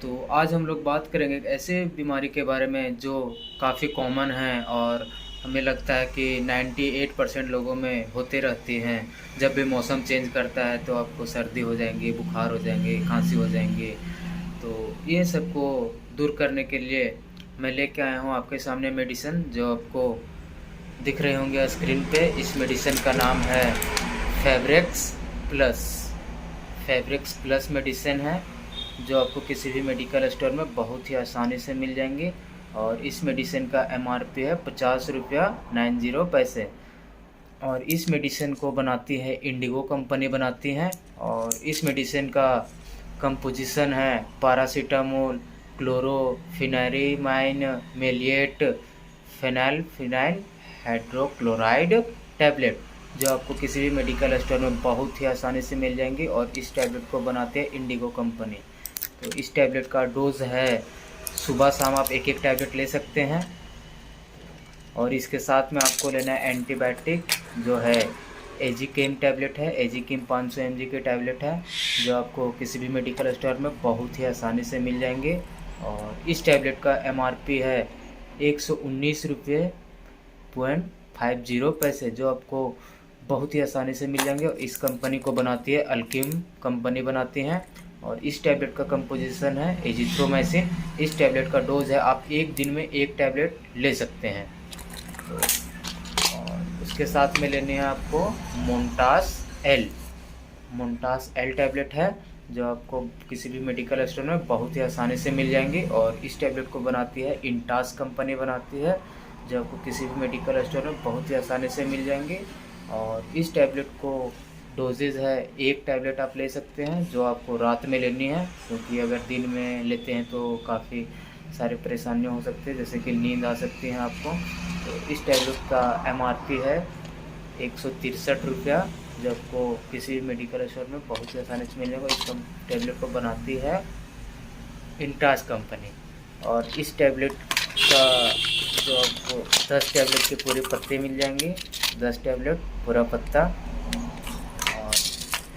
तो आज हम लोग बात करेंगे एक ऐसे बीमारी के बारे में जो काफ़ी कॉमन है और हमें लगता है कि 98% लोगों में होते रहती हैं। जब भी मौसम चेंज करता है तो आपको सर्दी हो जाएंगी, बुखार हो जाएंगे, खांसी हो जाएंगी। तो ये सबको दूर करने के लिए मैं लेके आया हूँ आपके सामने मेडिसिन, जो आपको दिख रहे होंगे स्क्रीन पे। इस मेडिसिन का नाम है फेब्रेक्स प्लस। फेब्रेक्स प्लस मेडिसिन है जो आपको किसी भी मेडिकल स्टोर में बहुत ही आसानी से मिल जाएंगी। और इस मेडिसिन का एमआरपी है 50 रुपया 90 पैसे। और इस मेडिसिन को बनाती है इंडिगो कंपनी बनाती है। और इस मेडिसिन का कंपोजिशन है पैरासीटामोल, क्लोरोफिनेरिमाइन मेलिएट, फिनाइल हाइड्रोक्लोराइड टैबलेट, जो आपको किसी भी मेडिकल स्टोर में बहुत ही आसानी से मिल जाएंगी। और इस टैबलेट को बनाते हैं इंडिगो कंपनी। तो इस टैबलेट का डोज है, सुबह शाम आप एक एक टैबलेट ले सकते हैं। और इसके साथ में आपको लेना है एंटीबायोटिक, जो है एजिकेम टैबलेट है। एजिकेम 500 mg के टैबलेट है, जो आपको किसी भी मेडिकल स्टोर में बहुत ही आसानी से मिल जाएंगे। और इस टैबलेट का एमआरपी है 119 रुपये 50 पैसे, जो आपको बहुत ही आसानी से मिल जाएंगे। और इस कंपनी को बनाती है अल्किम कंपनी बनाती है। और इस टैबलेट का कंपोजिशन है एजिथ्रोमाइसिन। इस टैबलेट का डोज है, आप एक दिन में एक टैबलेट ले सकते हैं। तो और उसके साथ में लेनी है आपको मोन्टास एल टैबलेट है, जो आपको किसी भी मेडिकल स्टोर में बहुत ही आसानी से मिल जाएंगी। और इस टैबलेट को बनाती है इंटास कंपनी बनाती है, जो आपको किसी भी मेडिकल स्टोर में बहुत ही आसानी से मिल जाएंगे। और इस टैबलेट को डोजेज़ है, एक टैबलेट आप ले सकते हैं, जो आपको रात में लेनी है, क्योंकि अगर दिन में लेते हैं तो काफ़ी सारी परेशानियां हो सकती है, जैसे कि नींद आ सकती है आपको। तो इस टैबलेट का एमआरपी है 163 रुपया, जो आपको किसी भी मेडिकल स्टोर में बहुत ही आसानी से मिल जाएगा। इस टैबलेट को बनाती है इंटास कंपनी। और इस टैबलेट का जो आपको 10 टैबलेट के पूरे पत्ते मिल जाएंगे, 10 टैबलेट पूरा पत्ता। और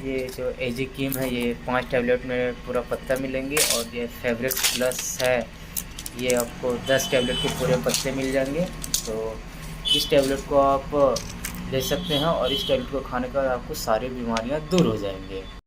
ये जो एजिकीम है, ये 5 टैबलेट में पूरा पत्ता मिलेंगे। और ये फेब्रेक्स प्लस है, ये आपको 10 टैबलेट के पूरे पत्ते मिल जाएंगे। तो इस टैबलेट को आप ले सकते हैं, और इस टैबलेट को खाने के बाद आपको सारी बीमारियां दूर हो जाएंगे।